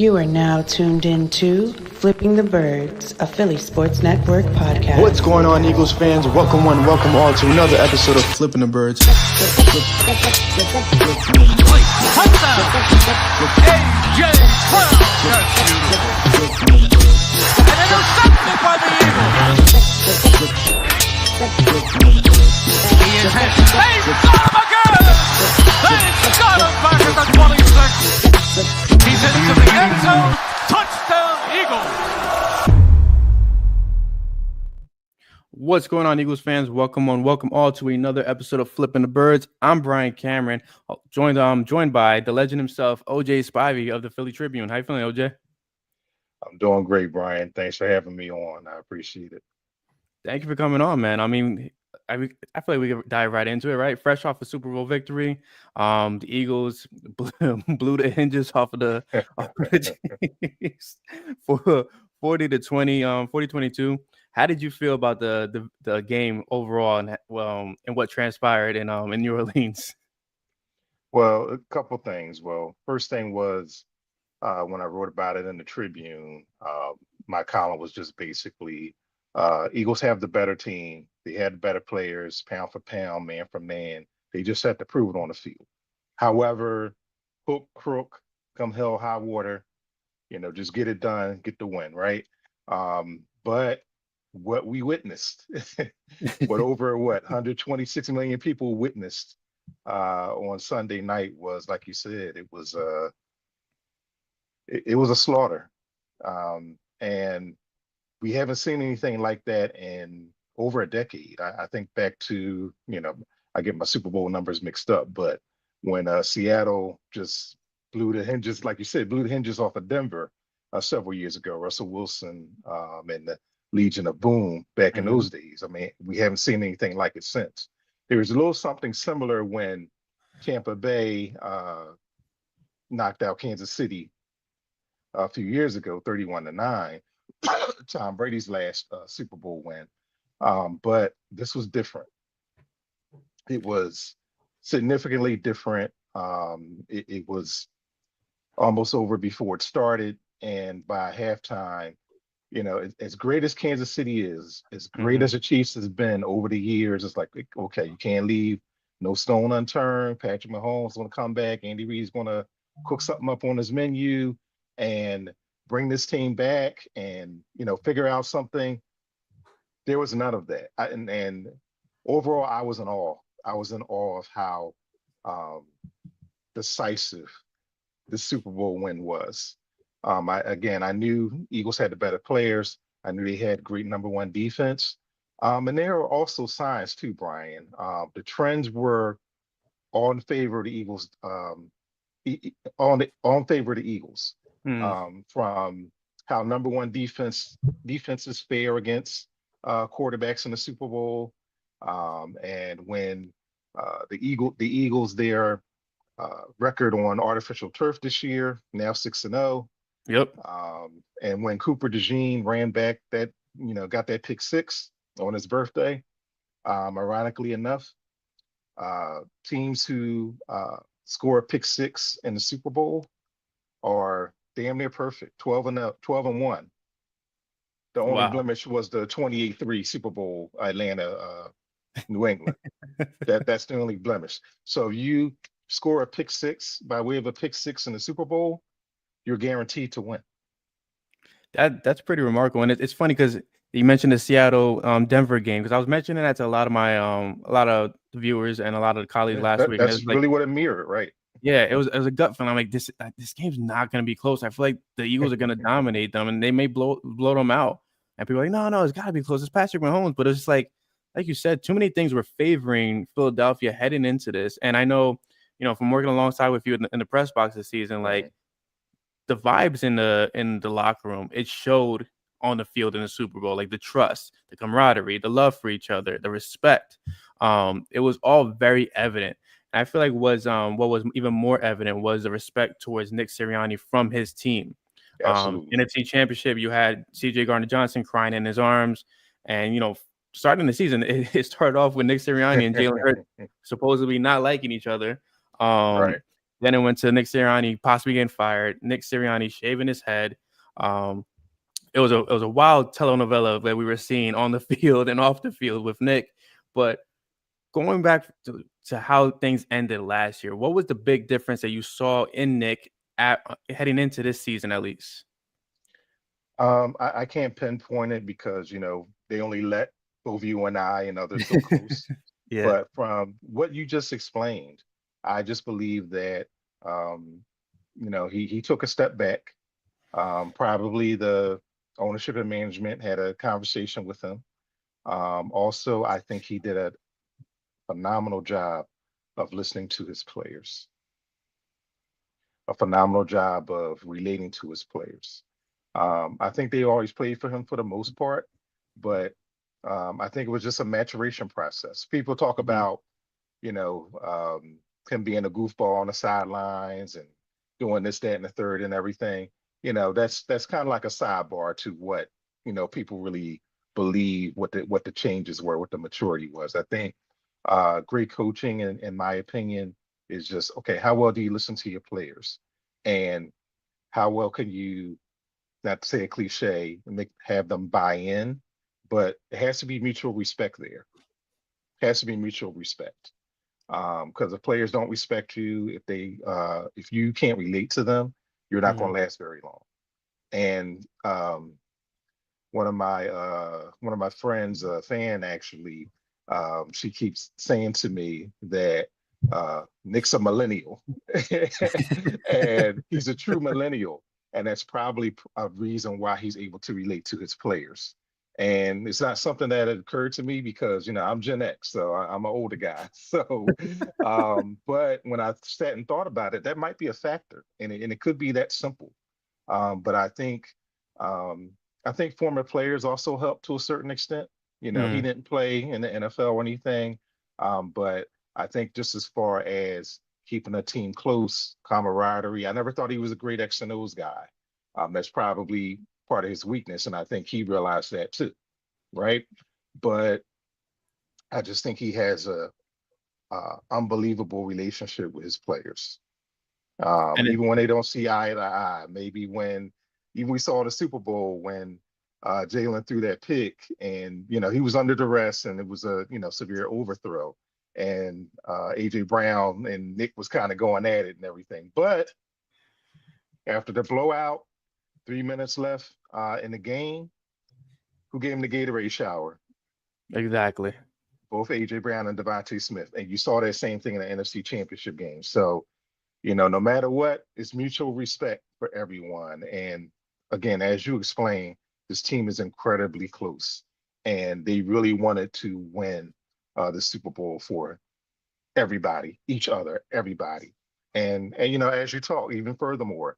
You are now tuned into Flipping the Birds, a Philly Sports Network podcast. What's going on, Eagles fans? Welcome all to another episode of Flipping the Birds. He's into the end zone. Touchdown, Eagles. What's going on, Eagles fans? Welcome all to another episode of Flipping the Birds. I'm Bryan Cameron, joined by the legend himself, OJ Spivey of the Philly Tribune. How you feeling, OJ? I'm doing great, Bryan. Thanks for having me on. I appreciate it. Thank you for coming on, man. I mean, I feel like we could dive right into it, right? Fresh off a Super Bowl victory, the Eagles blew the hinges off of the Chiefs for 40-20, 40-22. How did you feel about the game overall and what transpired in New Orleans? Well, a couple things. Well, first thing was when I wrote about it in the Tribune, my column was just basically Eagles have the better team. They had better players, pound for pound, man for man. They just had to prove it on the field. However, hook, crook, come hell, high water, just get it done, get the win, right? But what we witnessed, what over 126 million people witnessed on Sunday night was, like you said, it was a slaughter, and we haven't seen anything like that in over a decade. I think back to, I get my Super Bowl numbers mixed up, but when Seattle just blew the hinges, like you said, blew the hinges off of Denver several years ago, Russell Wilson and the Legion of Boom back in those days. I mean, we haven't seen anything like it since. There was a little something similar when Tampa Bay knocked out Kansas City a few years ago, 31-9, Tom Brady's last Super Bowl win. But this was different. It was significantly different. It was almost over before it started. And by halftime, as great as Kansas City is, as great as the Chiefs has been over the years, it's like, okay, you can't leave no stone unturned. Patrick Mahomes is going to come back. Andy Reid's going to cook something up on his menu and bring this team back and, figure out something. There was none of that. And overall, I was in awe. I was in awe of how decisive the Super Bowl win was. I knew Eagles had the better players. I knew they had great number one defense. And there were also signs too, Bryan. The trends were all in favor of the Eagles, all in favor of the Eagles. From how number one defenses fare against quarterbacks in the Super Bowl, and when the Eagles, their record on artificial turf this year, now 6-0. Yep. And when Cooper DeJean ran back that, got that pick six on his birthday, ironically enough, teams who score a pick six in the Super Bowl are damn near perfect, 12-1. The only blemish was the 28-3 Super Bowl, Atlanta, New England. That's the only blemish. So if you score a pick six by way of a pick six in the Super Bowl, you're guaranteed to win. That's pretty remarkable, and it's funny because you mentioned the Seattle Denver game, because I was mentioning that to a lot of the viewers and a lot of the colleagues last week. That's really what it mirrored, right? Yeah, it was a gut feeling. I'm like, this game's not going to be close. I feel like the Eagles are going to dominate them, and they may blow them out. And people are like, no, it's got to be close. It's Patrick Mahomes. But it's just like you said, too many things were favoring Philadelphia heading into this. And I know, from working alongside with you in the press box this season, like the vibes in the locker room, it showed on the field in the Super Bowl, like the trust, the camaraderie, the love for each other, the respect. It was all very evident. And I feel like what was even more evident was the respect towards Nick Sirianni from his team. In the NFC Championship, you had C.J. Gardner-Johnson crying in his arms. And, starting the season, it started off with Nick Sirianni and Jalen Hurts supposedly not liking each other. Right. Then it went to Nick Sirianni possibly getting fired. Nick Sirianni shaving his head. It was a wild telenovela that we were seeing on the field and off the field with Nick. But going back to how things ended last year, what was the big difference that you saw in Nick heading into this season at least? I can't pinpoint it because they only let both you and I and others go close. Yeah. But from what you just explained, I just believe that um, he took a step back. Probably the ownership and management had a conversation with him. Also, I think he did a phenomenal job of listening to his players, a phenomenal job of relating to his players. I think they always played for him for the most part, but I think it was just a maturation process. People talk Mhm. about, him being a goofball on the sidelines and doing this, that, and the third and everything. That's kind of like a sidebar to what, people really believe what the changes were, what the maturity was. I think great coaching, in my opinion, is just okay. How well do you listen to your players, and how well can you, not to say a cliche, have them buy in, but it has to be mutual respect there. Has to be mutual respect. Because if players don't respect you, if you can't relate to them, you're not going Mhm. to last very long. And one of my friends, a fan actually, she keeps saying to me that Nick's a millennial, and he's a true millennial, and that's probably a reason why he's able to relate to his players. And it's not something that had occurred to me because I'm Gen X, so I'm an older guy. So, but when I sat and thought about it, that might be a factor, and it could be that simple. But um, I think former players also help to a certain extent. He Mhm. didn't play in the NFL or anything, but I think just as far as keeping a team close, camaraderie, I never thought he was a great X and O's guy. That's probably part of his weakness, and I think he realized that too, right? But I just think he has a unbelievable relationship with his players. And it, Even when they don't see eye to eye. Maybe when even we saw the Super Bowl when Jalen threw that pick, and he was under duress, and it was a severe overthrow, and AJ Brown and Nick was kind of going at it and everything. But after the blowout, 3 minutes left in the game, who gave him the Gatorade shower? exactly. Both AJ Brown and Devontae Smith, and you saw that same thing in the NFC Championship game. So no matter what, it's mutual respect for everyone. And again, as you explained, this team is incredibly close, and they really wanted to win the Super Bowl for everybody, each other, everybody. And as you talk, even furthermore,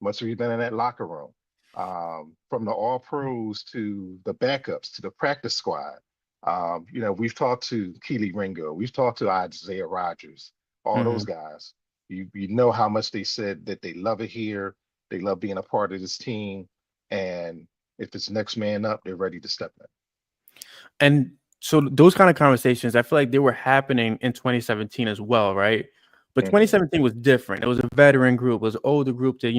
must have been in that locker room, from the All Pros to the backups to the practice squad. We've talked to Keely Ringo, we've talked to Isaiah Rogers, all those Mhm. guys. You know how much they said that they love it here, they love being a part of this team, and if it's next man up, they're ready to step in. And so those kind of conversations, I feel like they were happening in 2017 as well, right? But Mhm. 2017 was different. It was a veteran group, it was an older group that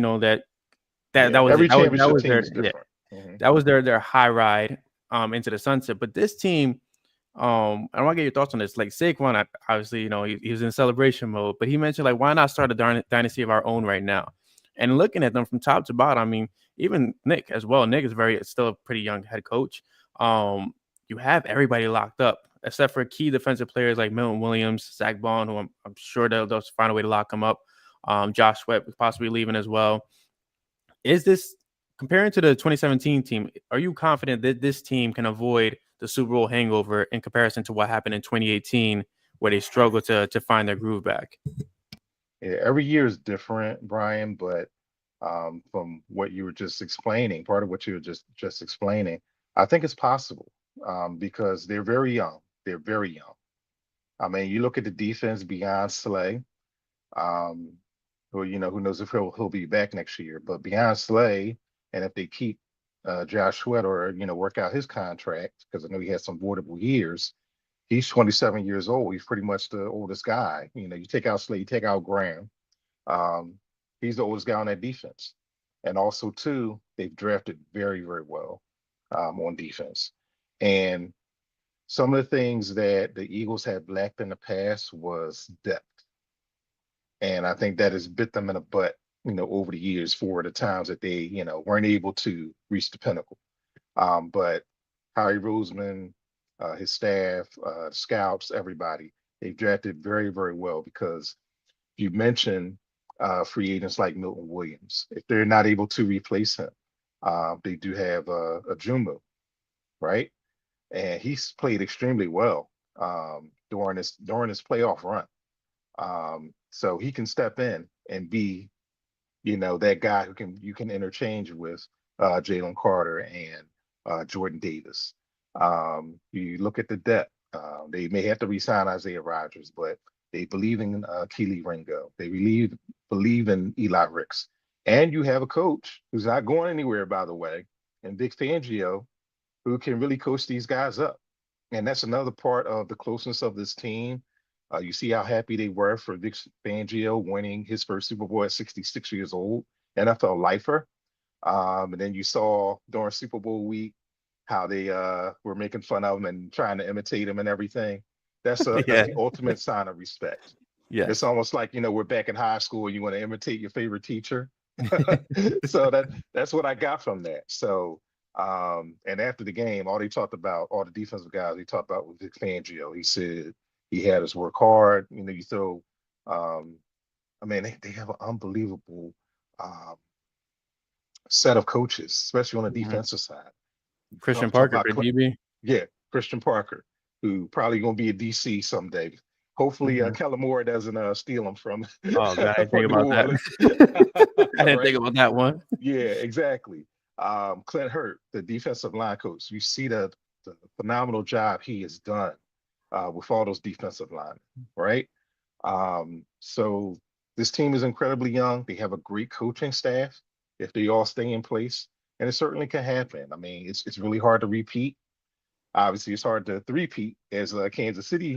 that Yeah, was it. every That championship was team their is yeah, different. Mhm. that was their high ride into the sunset. But this team, I want to get your thoughts on this. Like Saquon, obviously, he was in celebration mode, but he mentioned like, why not start a dynasty of our own right now? And looking at them from top to bottom, I mean, even Nick as well. Nick is still a pretty young head coach. You have everybody locked up except for key defensive players like Milton Williams, Zach Bond, who I'm sure they'll find a way to lock him up. Josh Sweat possibly leaving as well. Is this comparing to the 2017 team? Are you confident that this team can avoid the Super Bowl hangover in comparison to what happened in 2018, where they struggled to find their groove back? Yeah, every year is different, Brian, but from what you were just explaining, part of what you were just explaining, I think it's possible, because they're very young. They're very young. I mean, you look at the defense beyond Slay, um, who knows if he'll be back next year, but beyond Slay, and if they keep Josh Sweat or work out his contract, because I know he has some voidable years. He's 27 years old. He's pretty much the oldest guy. You take out Slay, you take out Graham. Um, he's the oldest guy on that defense. And also, too, they've drafted very, very well on defense. And some of the things that the Eagles had lacked in the past was depth. And I think that has bit them in the butt, over the years for the times that they, weren't able to reach the pinnacle. But Howie Roseman, his staff, scouts, everybody, they've drafted very, very well because you mentioned free agents like Milton Williams. If they're not able to replace him, they do have a Jumu, right? And he's played extremely well during his playoff run. So he can step in and be, that guy who you can interchange with Jalen Carter and Jordan Davis. You look at the depth. They may have to resign Isaiah Rodgers, but they believe in Keely Ringo. They believe in Eli Ricks. And you have a coach who's not going anywhere, by the way, and Vic Fangio, who can really coach these guys up. And that's another part of the closeness of this team. You see how happy they were for Vic Fangio winning his first Super Bowl at 66 years old, NFL lifer. And then you saw during Super Bowl week how they were making fun of him and trying to imitate him and everything. That's Yeah. the ultimate sign of respect. It's Yes. almost like, we're back in high school and you want to imitate your favorite teacher. So that's what I got from that. So and after the game, all they talked about, all the defensive guys he talked about was Vic Fangio. He said he had us work hard. You throw I mean, they have an unbelievable um set of coaches, especially on the Mhm. defensive side. Christian Talk Parker, about great DB. yeah, Christian Parker, who probably gonna be a DC someday. Hopefully, Mhm. Kellen Moore doesn't steal him from Oh God, I didn't think from New about that. Orleans. I didn't Right? think about that one. Yeah, exactly. Clint Hurt, the defensive line coach, you see the phenomenal job he has done with all those defensive linemen, right? So this team is incredibly young. They have a great coaching staff if they all stay in place, and it certainly can happen. I mean, it's really hard to repeat. Obviously, it's hard to three-peat as Kansas City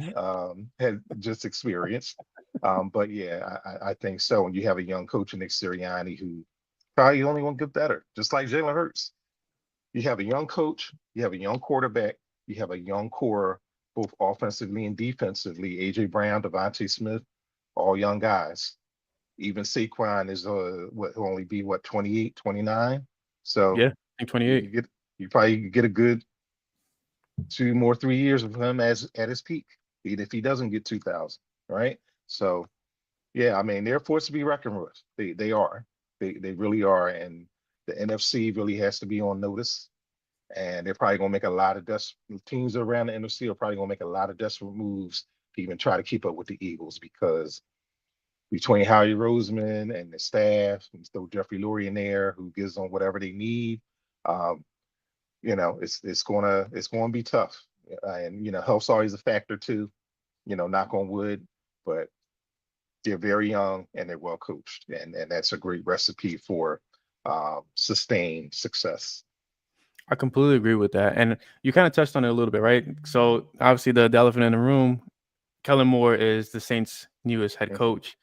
had just experienced. But yeah, I think so. And you have a young coach in Nick Sirianni who probably only going to get better, just like Jalen Hurts. You have a young coach, you have a young quarterback, you have a young core, both offensively and defensively. AJ Brown, Devontae Smith, all young guys. Even Saquon is he'll only be 28, 29. So Yeah, I think you 28. you get you probably get a good 3 years of him as at his peak, even if he doesn't get 2,000, right? So yeah, I mean they're a force to be reckoned with. They are. They really are, and the NFC really has to be on notice. And they're probably gonna make a lot of teams around the NFC are probably gonna make a lot of desperate moves to even try to keep up with the Eagles because between Howie Roseman and the staff, and still Jeffrey Lurie in there who gives them whatever they need. Um, it's gonna be tough, and health's always a factor too. Knock on wood, but they're very young and they're well coached, and that's a great recipe for sustained success. I completely agree with that. And you kind of touched on it a little bit, right? So obviously the elephant in the room, Kellen Moore is the Saints' newest head Mhm. coach.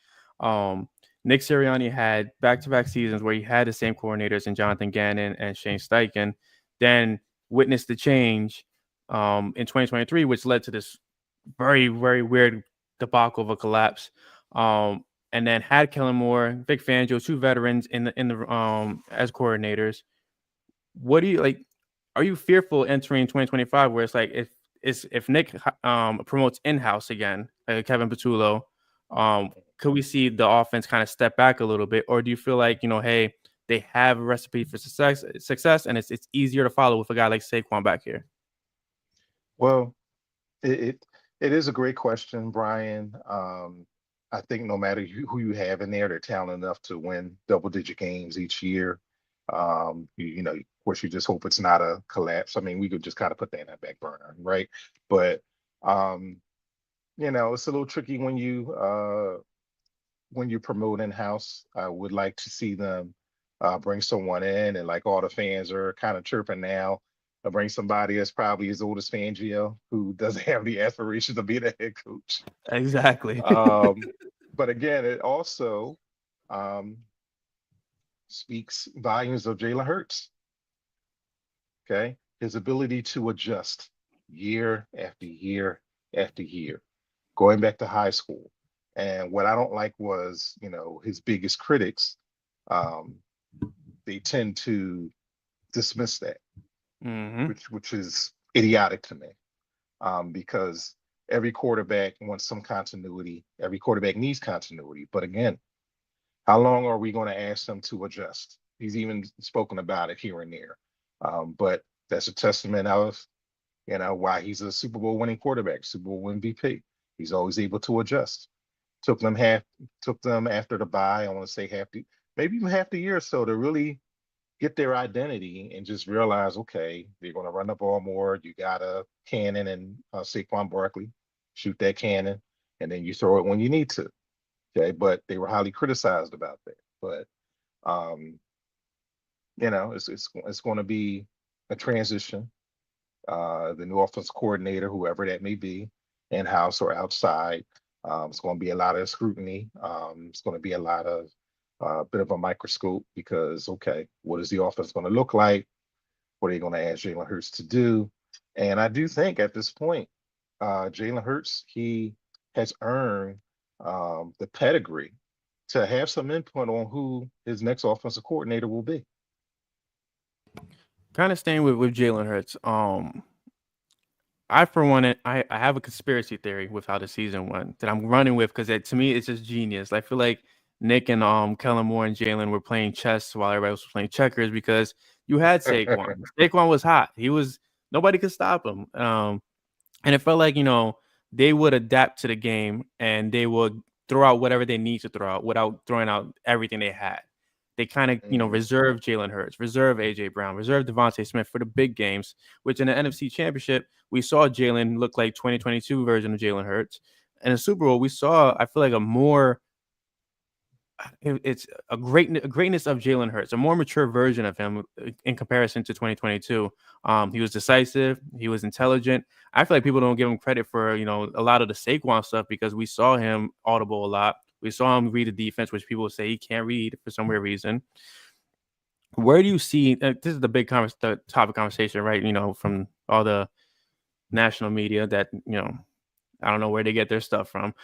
Nick Sirianni had back-to-back seasons where he had the same coordinators in Jonathan Gannon and Shane Steichen, then witnessed the change in 2023, which led to this very, very weird debacle of a collapse. And then had Kellen Moore, Vic Fangio, two veterans in the as coordinators. What do you like? Are you fearful entering 2025 where it's like if Nick promotes in-house again, like Kevin Patullo, could we see the offense kind of step back a little bit, or do you feel like hey, they have a recipe for success, and it's easier to follow with a guy like Saquon back here? Well, it, it it is a great question, Brian. I think no matter who you have in there, they're talented enough to win double-digit games each year. Of course, you just hope it's not a collapse. I mean, we could just kind of put that in that back burner, right? But um, it's a little tricky when you promote in-house. I would like to see them bring someone in, and like all the fans are kind of chirping now. Bring somebody that's probably as old as Fangio, who doesn't have the aspirations of being a head coach. Exactly. Um, but again, it also um, speaks volumes of Jalen Hurts. Okay, his ability to adjust year after year after year, going back to high school. And what I don't like was, his biggest critics, um, they tend to dismiss that, Hmm. which is idiotic to me, because every quarterback wants some continuity. Every quarterback needs continuity. But again, how long are we going to ask them to adjust? He's even spoken about it here and there. But that's a testament of, why he's a Super Bowl winning quarterback, Super Bowl MVP. He's always able to adjust. Took them after the bye. I want to say maybe even half the year or so to really get their identity and just realize, okay, they're going to run the ball more. You got a cannon and Saquon Barkley, shoot that cannon, and then you throw it when you need to. Okay, but they were highly criticized about that. But um, it's going to be a transition. The new offense coordinator, whoever that may be, in house or outside, it's going to be a lot of scrutiny. It's going to be a lot of bit of a microscope because, okay, what is the offense going to look like? What are you going to ask Jalen Hurts to do? And I do think at this point, Jalen Hurts, he has earned the pedigree to have some input on who his next offensive coordinator will be. Kind of staying with Jalen Hurts. I for one, I have a conspiracy theory with how the season went that I'm running with because to me it's just genius. I feel like Nick and Kellen Moore and Jalen were playing chess while everybody was playing checkers because you had Saquon. Saquon was hot. Nobody could stop him. And it felt like, they would adapt to the game and they would throw out whatever they need to throw out without throwing out everything they had. They kind of, Mhm. reserve Jalen Hurts, reserve AJ Brown, reserve Devontae Smith for the big games, which in the NFC Championship, we saw Jalen look like 2022 version of Jalen Hurts. In the Super Bowl, we saw, I feel like, it's a greatness of Jalen Hurts, a more mature version of him in comparison to 2022. He was decisive, he was intelligent. I feel like people don't give him credit for a lot of the Saquon stuff because we saw him audible a lot. We saw him read the defense, which people say he can't read for some weird reason. Where do you see this is the big the topic conversation, right? From all the national media that I don't know where they get their stuff from.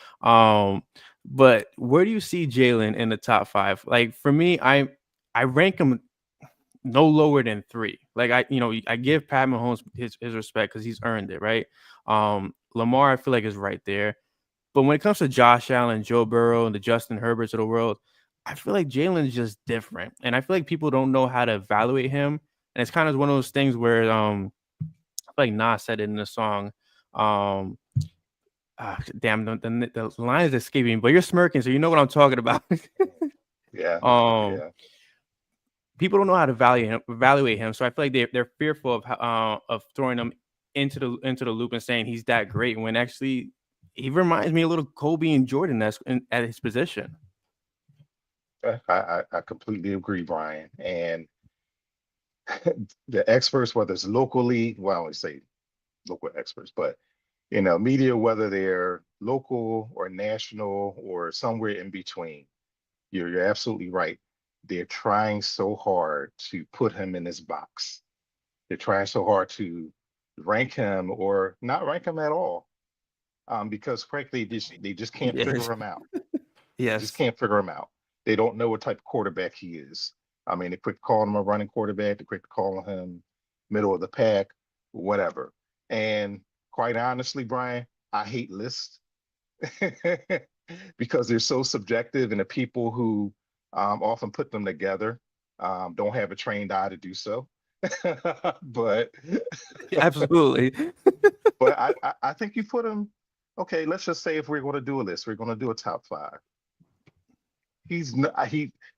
But where do you see Jalen in the top five? Like for me, I rank him no lower than 3. Like I give Pat Mahomes his respect because he's earned it, right? Lamar, I feel like is right there. But when it comes to Josh Allen, Joe Burrow, and the Justin Herberts of the world, I feel like Jalen's just different. And I feel like people don't know how to evaluate him. And it's kind of one of those things where I feel like Nas said it in the song. Damn, the line is escaping me, but you're smirking, so you know what I'm talking about. Yeah, um, yeah. People don't know how to evaluate him, so I feel like they're fearful of throwing him into the loop and saying he's that great when actually he reminds me a little Kobe and Jordan at his position. I completely agree, Brian. And the experts, whether it's locally, well, I always say local experts, but media, whether they're local or national or somewhere in between, you're absolutely right. They're trying so hard to put him in this box. They're trying so hard to rank him or not rank him at all, because frankly, they just can't Yes, figure him out. They just yes, can't figure him out. They don't know what type of quarterback he is. I mean, they quit calling him a running quarterback. They quit calling him middle of the pack, whatever. And quite honestly, Brian, I hate lists because they're so subjective, and the people who often put them together don't have a trained eye to do so. but absolutely. but I think you put him. Okay, let's just say if we're going to do a list, we're going to do a top five. He's no,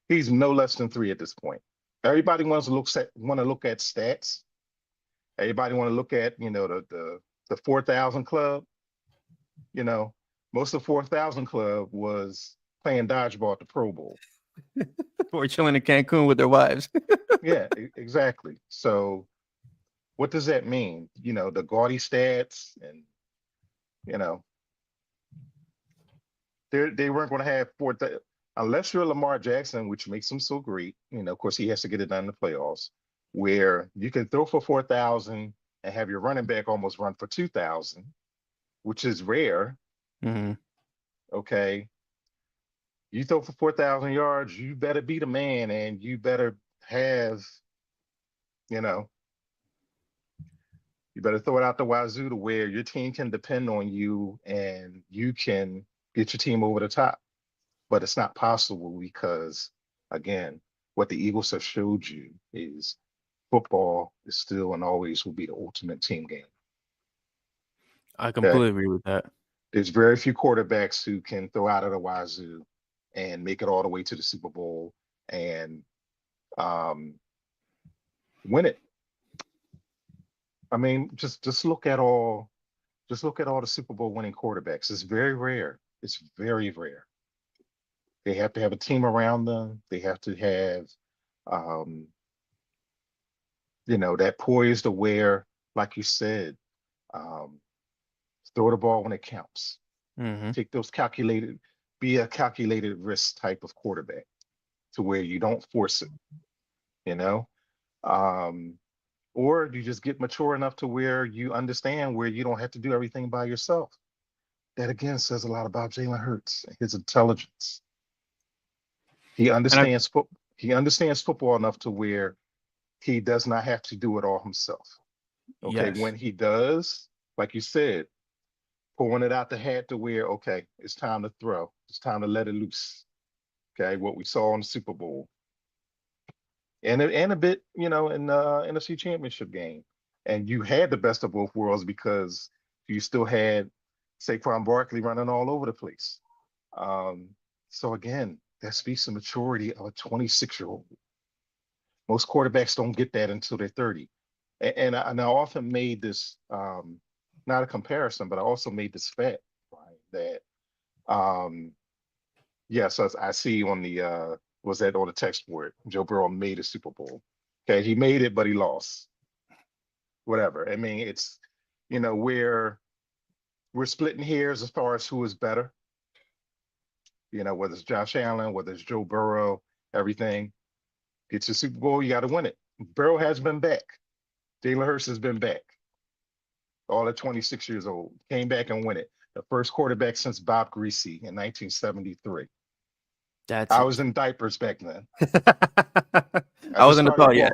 he's no less than 3 at this point. Everybody want to look at stats. Everybody want to look at the 4,000 club. You know, most of the 4,000 club was playing dodgeball at the Pro Bowl. Or chilling in Cancun with their wives. Yeah, exactly. So what does that mean? The gaudy stats, and you know they weren't going to have unless you're Lamar Jackson, which makes him so great, of course, he has to get it done in the playoffs, where you can throw for 4,000 and have your running back almost run for 2,000, which is rare. Mm-hmm. Okay. You throw for 4,000 yards, you better be the man, and you better have, you know, you better throw it out the wazoo to where your team can depend on you and you can get your team over the top. But it's not possible because, again, what the Eagles have showed you is football is still and always will be the ultimate team game. I Okay. completely agree with that. There's very few quarterbacks who can throw out of the wazoo and make it all the way to the Super Bowl and um, win it. I mean, just look at all the Super Bowl winning quarterbacks. It's very rare. It's very rare. They have to have a team around them. They have to have um, that poised aware, like you said, um, throw the ball when it counts. Mm-hmm. Take those be a calculated risk type of quarterback to where you don't force it, you know? Um, or you just get mature enough to where you understand where you don't have to do everything by yourself. That again says a lot about Jalen Hurts and his intelligence. He And I understands he understands football enough to where he does not have to do it all himself. Okay, yes. when he does, like you said, pulling it out the hat to where, okay, it's time to throw. It's time to let it loose. Okay, what we saw in the Super Bowl. And a bit, in the NFC Championship game. And you had the best of both worlds because you still had Saquon Barkley running all over the place. Um, so again, that speaks to maturity of a 26-year-old. Most quarterbacks don't get that until they're 30. And I often made this not a comparison, but I also made this fact, right, that yes, I see on the was that on the text board. Joe Burrow made a Super Bowl. Okay, he made it, but he lost. Whatever. I mean, it's we're splitting hairs as far as who is better. Whether it's Josh Allen, whether it's Joe Burrow, everything. Get your Super Bowl, you got to win it. Burrow has been back. Jalen Hurts has been back. All at 26 years old, came back and win it. The first quarterback since Bob Greasy in 1973. That's I it. was in diapers back then. I wasn't a thought yet.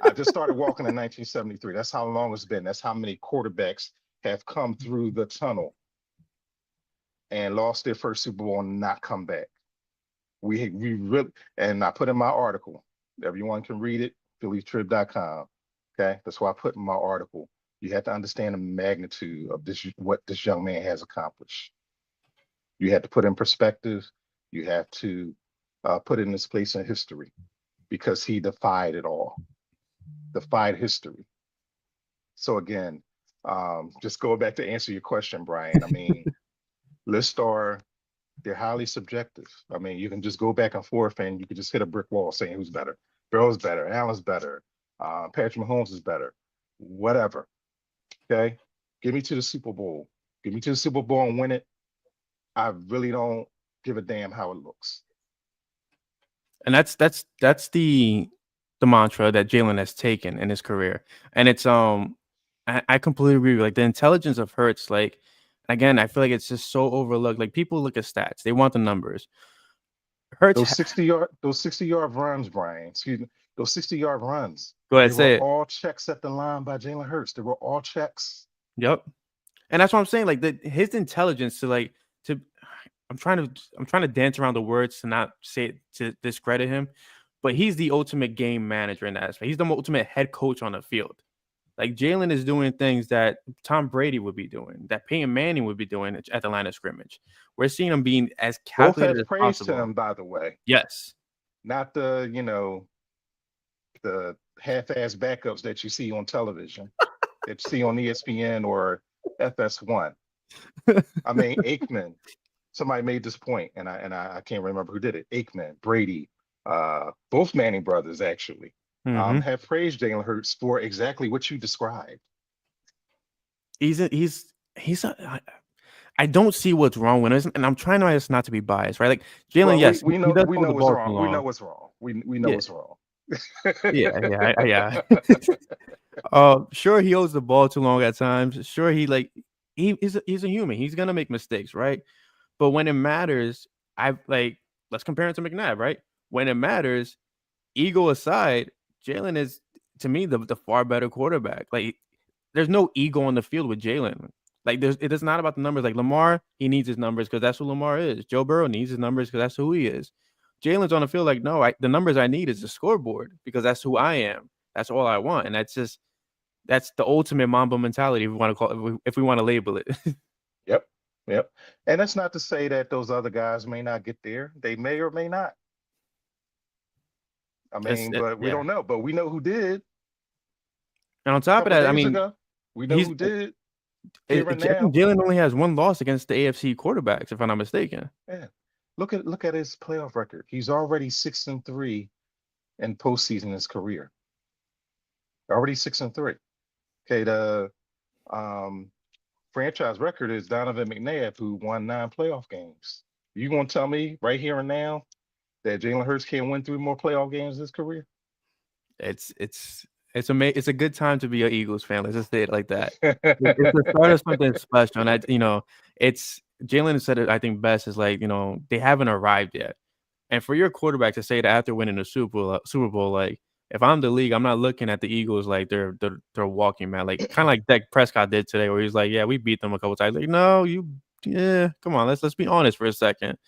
I just started walking in 1973. That's how long it's been. That's how many quarterbacks have come through the tunnel and lost their first Super Bowl and not come back. We really, and I put in my article. Everyone can read it. PhillyTrib.com. Okay, that's why I put in my article. You have to understand the magnitude of what this young man has accomplished. You have to put in perspective. You have to put it in this place in history because he defied it all, defied history. So again, just go back to answer your question, Brian. I mean, lists they're highly subjective. I mean, you can just go back and forth and you can just hit a brick wall saying who's better. Burrow's better, Allen's better, Patrick Mahomes is better, whatever. Okay, give me to the Super Bowl. Give me to the Super Bowl and win it. I really don't give a damn how it looks. And that's the mantra that Jalen has taken in his career. And it's I completely agree. Like the intelligence of Hurts, like again, I feel like it's just so overlooked. Like people look at stats, they want the numbers. Hurts Those 60-yard runs, Brian. Excuse me. Those 60-yard runs. Go ahead, They say were it. all checks at the line by Jalen Hurts. They were all checks. Yep. And that's what I'm saying. Like his intelligence to I'm trying to dance around the words to not say it to discredit him, but he's the ultimate game manager in that aspect. He's the ultimate head coach on the field. Like Jalen is doing things that Tom Brady would be doing, that Peyton Manning would be doing at the line of scrimmage. We're seeing him being as Both calculated have as praise to possible. him, by the way. Yes. Not the half-ass backups that you see on television, that you see on ESPN or FS1. I mean, Aikman. Somebody made this point, and I can't remember who did it. Aikman, Brady, both Manning brothers actually Mm-hmm. have praised Jalen Hurts for exactly what you described. I I don't see what's wrong with it, and I'm trying my best not to be biased, right? Like Well, Jalen, yes, we he know does we hold the know it's ball too wrong. We know long. it's wrong. We know Yeah, it's wrong. yeah. Sure, he holds the ball too long at times. Sure, he's a human. He's gonna make mistakes, right? But when it matters, let's compare him to McNabb, right? When it matters, ego aside, Jalen is to me the far better quarterback. Like there's no ego on the field with Jalen. Like it is not about the numbers. Like Lamar, he needs his numbers because that's who Lamar is. Joe Burrow needs his numbers because that's who he is. Jalen's on the field like, no, the numbers I need is the scoreboard because that's who I am. That's all I want, and that's the ultimate Mamba mentality. If we want to call it, if we want to label it. Yep. Yep. And that's not to say that those other guys may not get there. They may or may not. I mean, but we Yeah. don't know. But we know who did And on a top of couple of that, I days mean, ago. We know he's who did here and I think now. Jalen only has one loss against the AFC quarterbacks, if I'm not mistaken. Yeah. Look at his playoff record. He's already 6-3 in postseason in his career. Already 6-3. Okay, the um franchise record is Donovan McNabb, who won 9 playoff games. You gonna tell me right here and now that Jalen Hurts can't win 3 more playoff games in his career? It's a good time to be an Eagles fan. Let's just say it like that. It's the start of something special, and it's Jalen said it. I think best is like they haven't arrived yet, and for your quarterback to say that after winning the Super Bowl, like if I'm the league, I'm not looking at the Eagles like they're walking man, like kind of like Dak Prescott did today, where he's like, yeah, we beat them a couple times. Like, no, come on, let's be honest for a second.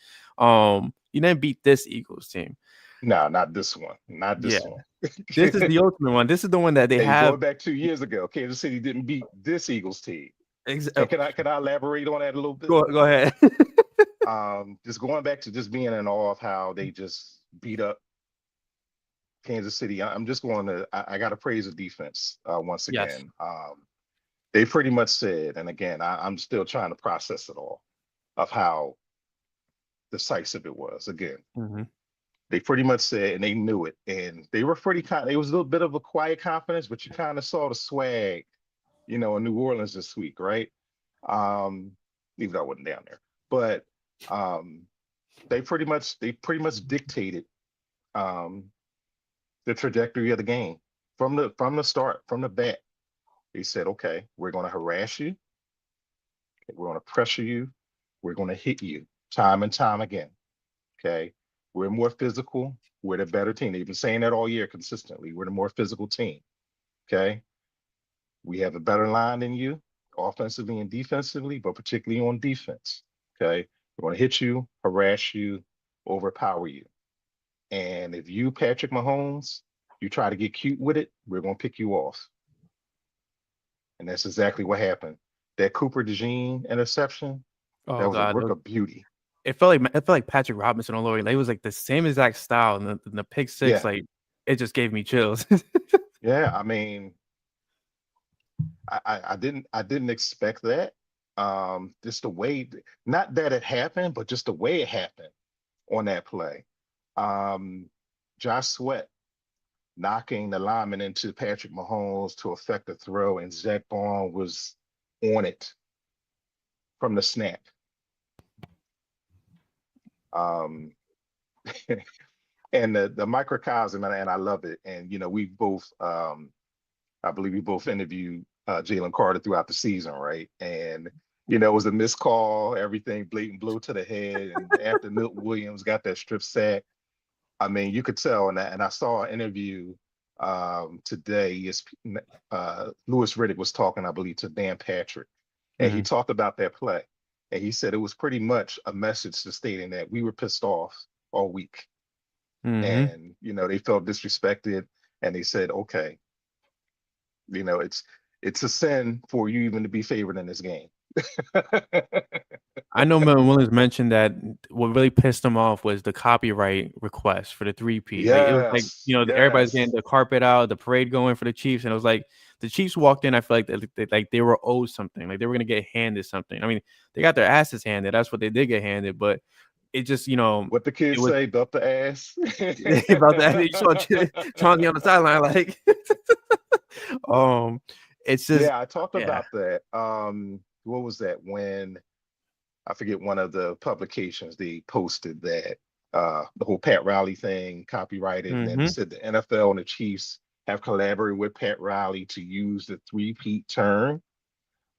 You didn't beat this Eagles team. No, not this one. Not Yeah. this one. This is the ultimate one. This is the one that they Hey, have. going back 2 years ago, Kansas City didn't beat this Eagles team. Ex- And can I elaborate on that a little bit? Go ahead. Just going back to just being in awe of how they just beat up Kansas City. I'm just going to I got to praise the defense once Yes. again. They pretty much said, and again, I'm still trying to process it all of how decisive it was. Again, Mm-hmm. they pretty much said, and they knew it, and they were pretty kind. It was a little bit of a quiet confidence, but you kind of saw the swag, in New Orleans this week, right? Even though I wasn't down there, but they pretty much dictated the trajectory of the game from the start, from the bat. They said, okay, we're going to harass you, we're going to pressure you, we're going to hit you time and time again. Okay, we're more physical. We're the better team. They've been saying that all year consistently. We're the more physical team. Okay, we have a better line than you, offensively and defensively, but particularly on defense. Okay, we're going to hit you, harass you, overpower you. And if you, Patrick Mahomes, you try to get cute with it, we're going to pick you off. And that's exactly what happened. That Cooper DeJean interception, that Oh was a God, work of beauty. it felt like Patrick Robinson all over. Like, it was like the same exact style, and the pick six, Yeah. like it just gave me chills. Yeah, I mean, I didn't expect that. Just the way, not that it happened, but just the way it happened on that play. Josh Sweat knocking the lineman into Patrick Mahomes to affect the throw, and Zach Bond was on it from the snap. And the microcosm, and I love it. And we both, I believe we both interviewed Jalen Carter throughout the season, right? And it was a missed call, everything blatant blow to the head, and after Milt Williams got that strip sack, I mean, you could tell. And I saw an interview today. Louis Riddick was talking, I believe, to Dan Patrick, and he talked about that play, and he said it was pretty much a message to stating that we were pissed off all week. And they felt disrespected, and they said, okay, it's a sin for you even to be favored in this game. I know Melvin Williams mentioned that what really pissed him off was the copyright request for the 3P. Like, it was like, everybody's getting the carpet out, the parade going for the Chiefs, and it was like the Chiefs walked in. I feel like they were owed something, like they were gonna get handed something. I mean, they got their asses handed. That's what they did get handed, but it just, what the kids say, belt the ass. About that, you saw Chauncey on the sideline, like, it's just I talked about that. What was that when I forget one of the publications, they posted that the whole Pat Riley thing copyrighted, and then they Mm-hmm. said the NFL and the Chiefs have collaborated with Pat Riley to use the three-peat term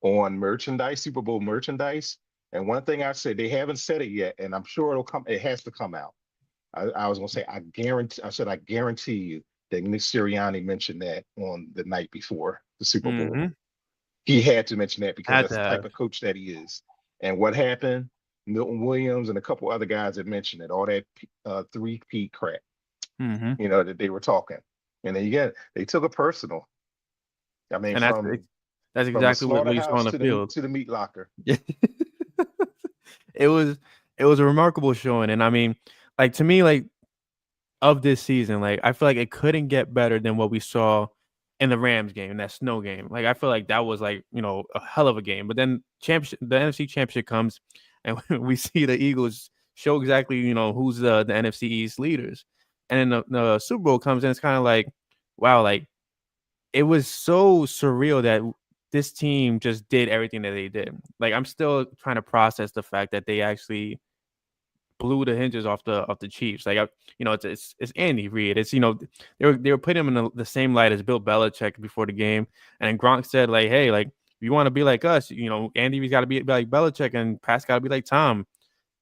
on merchandise, Super Bowl merchandise. And one thing I said, they haven't said it yet, and I'm sure it'll come. It has to come out. I was gonna say, I guarantee. I said, I guarantee you that Nick Sirianni mentioned that on the night before the Super Bowl. Mm-hmm. He had to mention that because Had that's to the type have. of coach that he is. And what happened? Milton Williams and a couple other guys had mentioned it. All that three-peat crap, Mm-hmm. that they were talking. And then they took it personal. I mean, And that's from the exactly what you saw on slaughterhouse the to the field. meat locker. Yeah. it was it was a remarkable showing. And I mean, like to me, like of this season, like I feel like it couldn't get better than what we saw in the Rams game, in that snow game. Like I feel like that was like, a hell of a game. But then the NFC championship comes and we see the Eagles show exactly, who's the NFC East leaders. And then the Super Bowl comes and it's kind of like, wow, like it was so surreal that this team just did everything that they did. Like I'm still trying to process the fact that they actually blew the hinges off the Chiefs. Like it's Andy Reid. It's they were putting him in the same light as Bill Belichick before the game, and then Gronk said like, hey, like if you want to be like us, Andy Reid's got to be like Belichick, and Pat's got to be like Tom.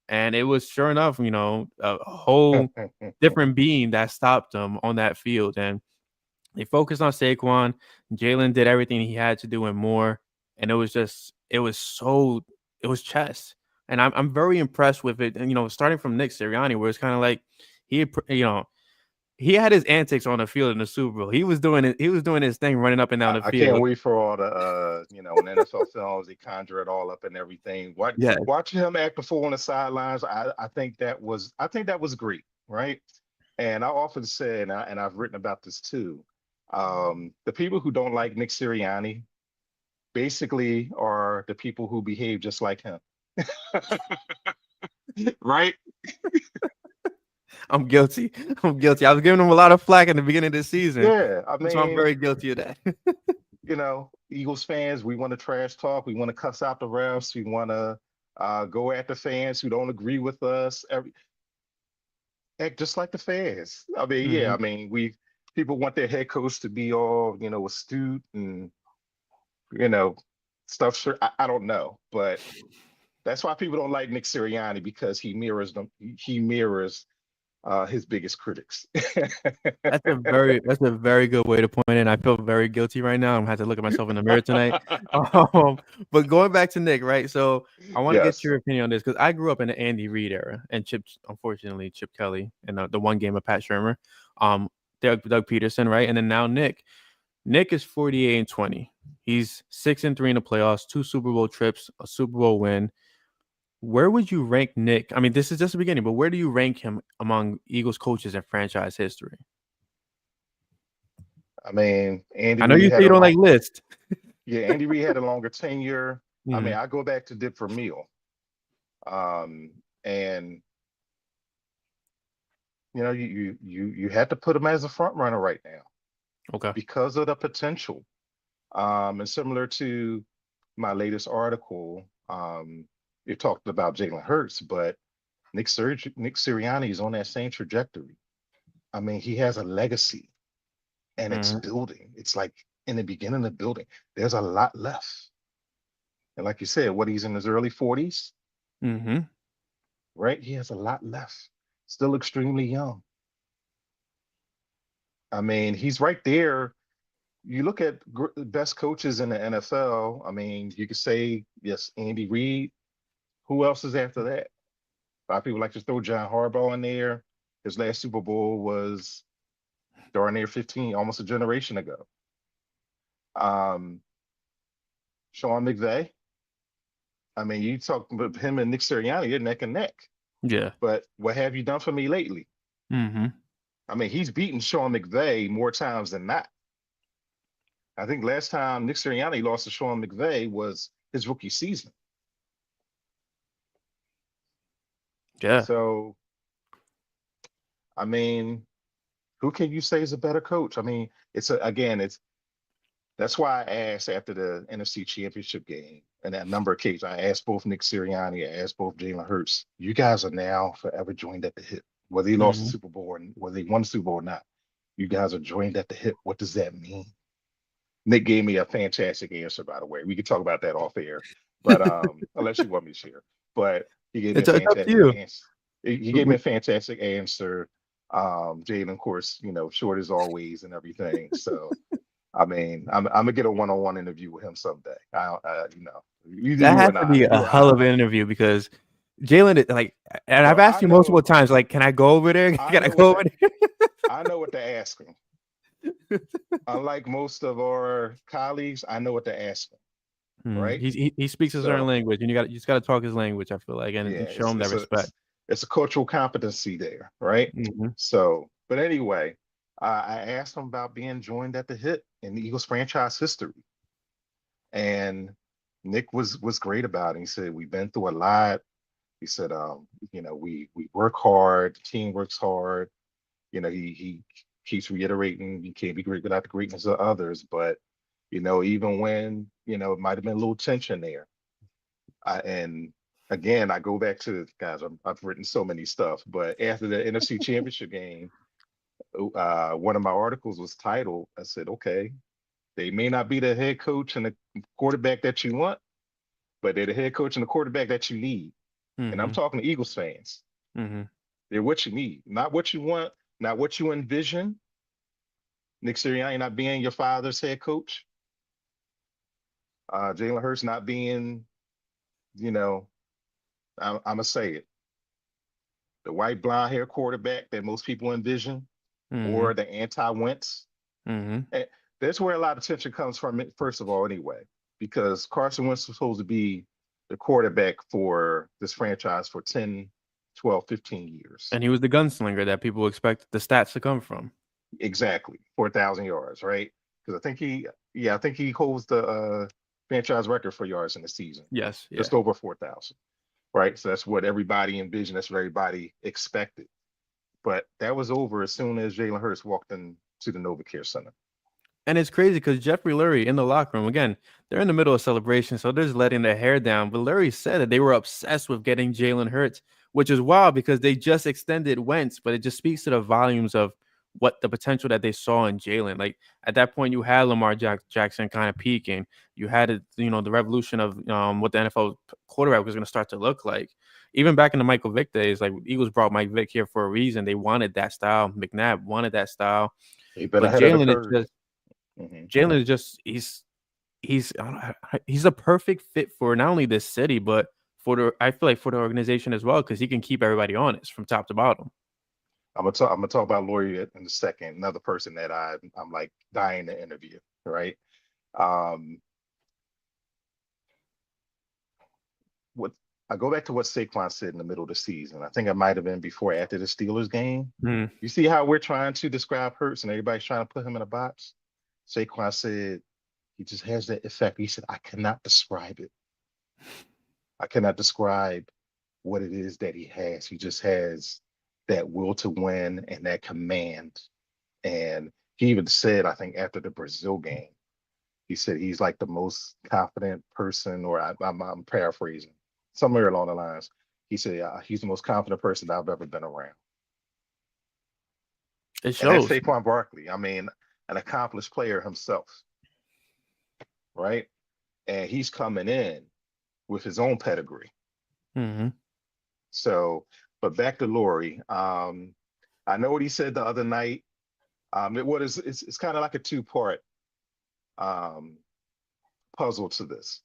And it was sure enough, a whole different being that stopped them on that field, and they focused on Saquon. Jalen did everything he had to do and more, and it was chess. And I'm very impressed with it. And starting from Nick Sirianni, where it's kind of like he had his antics on the field in the Super Bowl. He was doing it. He was doing his thing, running up and down the I can't field. wait for all the when NFL films they conjure it all up and everything. Yeah. Watching him act the fool on the sidelines, I think that was great, right? And I often said, and I've written about this too. The people who don't like Nick Sirianni basically are the people who behave just like him, right? I'm guilty. I'm guilty. I was giving him a lot of flack in the beginning of the season, Yeah, I so I'm mean, very guilty of that. Eagles fans, we want to trash talk, we want to cuss out the refs, we want to go at the fans who don't agree with us. Act just like the fans. I mean, yeah, Mm-hmm. I mean, people want their head coach to be all astute and you know stuff. Sure, I don't know, but that's why people don't like Nick Sirianni because he mirrors them. He mirrors his biggest critics. That's a very good way to point it. I feel very guilty right now. I'm gonna have to look at myself in the mirror tonight. But going back to Nick, right? So I want to get Yes. your opinion on this because I grew up in the Andy Reid era and unfortunately, Chip Kelly and the one game of Pat Shermer, Doug Peterson, right? And then now Nick. Nick is 48-20. He's 6-3 in the playoffs, 2 Super Bowl trips, a Super Bowl win. Where would you rank Nick? I mean, this is just the beginning, but where do you rank him among Eagles coaches in franchise history? I mean, Andy I know Reid you say had you don't like lists. Andy Reid had a longer tenure. I mean, Mm, I go back to Dick Vermeil. And you had to put him as a front runner right now okay. because of the potential. And similar to my latest article, it talked about Jalen Hurts, but Nick Sirianni is on that same trajectory. I mean, he has a legacy and it's Mm-hmm. building. It's like in the beginning of building, there's a lot left. And like you said, what he's in his early 40s, Mm-hmm. right? He has a lot left. Still extremely young. I mean, he's right there. You look at best coaches in the NFL. I mean, you could say yes, Andy Reid. Who else is after that? A lot of people like to throw John Harbaugh in there. His last Super Bowl was darn near 15, almost a generation ago. Um, Sean McVay. I mean, you talk about him and Nick Sirianni, you're neck and neck. Yeah. But what have you done for me lately? Mm-hmm. I mean, he's beaten Sean McVay more times than not. I think last time Nick Sirianni lost to Sean McVay was his rookie season. Yeah. So, I mean, who can you say is a better coach? I mean, it's that's why I asked after the NFC Championship game. and that number of occasions. I asked both Nick Sirianni, I asked both Jalen Hurts, you guys are now forever joined at the hip. Whether he lost the Super Bowl or whether he won the Super Bowl or not, you guys are joined at the hip. What does that mean? Nick gave me a fantastic answer, by the way. We could talk about that off air, but unless you want me to share. But he gave me a It's up to fantastic you. answer. He gave me a fantastic answer. Jalen, of course, short as always and everything. So I mean, I'm gonna get a one-on-one interview with him someday. Either That you or has to not, be you a or hell I. of an interview because Jalen, like, and I've Bro, asked you multiple times, like, can I go over there? I Can I know what go to over there? I know what to ask him. Unlike most of our colleagues, I know what to ask him. Right? He speaks a certain So language, and you just got to talk his language. I feel like, yeah, and show him that respect. it's a cultural competency there, right? Mhm. So, but anyway, I asked him about being joined at the hip in the Eagles franchise history, and Nick was great about it. He said we've been through a lot. He said, we work hard, the team works hard. He keeps reiterating you can't be great without the greatness of others, but even when it might have been a little tension there. And again, I go back to guys. I've written so many stuff, but after the NFC Championship game, one of my articles was titled. I said, "Okay, they may not be the head coach and the quarterback that you want, but they're the head coach and the quarterback that you need." And I'm Mhm. talking to Eagles fans. Mhm. They're what you need, not what you want, not what you envision. Nick Sirianni not being your father's head coach. Jalen Hurts not being, I'm gonna say it, the white blonde hair quarterback that most people envision, or Mhm. the anti-Wentz. Mhm. And that's where a lot of tension comes from, first of all, anyway, because Carson Wentz was supposed to be the quarterback for this franchise for 10, 12, 15 years. And he was the gunslinger that people expect the stats to come from. Exactly. 4,000 yards, right? Because I think he holds the franchise record for yards in the season, Yes. Yeah. just over 4,000, right? So that's what everybody envisioned. That's what everybody expected. But that was over as soon as Jalen Hurts walked into the NovaCare Center. And it's crazy because Jeffrey Lurie in the locker room, again, they're in the middle of celebration, so they're just letting their hair down. But Lurie said that they were obsessed with getting Jalen Hurts, which is wild because they just extended Wentz, but it just speaks to the volumes of what the potential that they saw in Jalen. Like at that point, you had Lamar Jackson kind of peaking. You had it, the revolution of what the NFL quarterback was going to start to look like. Even back in the Michael Vick days, like Eagles brought Mike Vick here for a reason. They wanted that style. McNabb wanted that style. He's been But ahead of the Jalen is curve. just Mm-hmm. Jalen is just he's I don't know, he's a perfect fit for not only this city but I feel like for the organization as well because he can keep everybody honest from top to bottom. I'm gonna talk about Lori in a second. Another person that I'm like dying to interview. Right. Um, what I go back to what Saquon said in the middle of the season. I think it might have been before after the Steelers game. Mm, You see how we're trying to describe Hurts and everybody's trying to put him in a box. Saquon said he just has that effect. He said, I cannot describe it. I cannot describe what it is that he has. He just has that will to win and that command. And he even said, I think after the Brazil game, he said he's like the most confident person, or I'm paraphrasing, somewhere along the lines. He said he's the most confident person I've ever been around. it And that's shows. Saquon Barkley. I mean, an accomplished player himself, right? And he's coming in with his own pedigree. Hmm. So, but back to Laurie. I know what he said the other night. It's kind of like a two-part um, puzzle to this.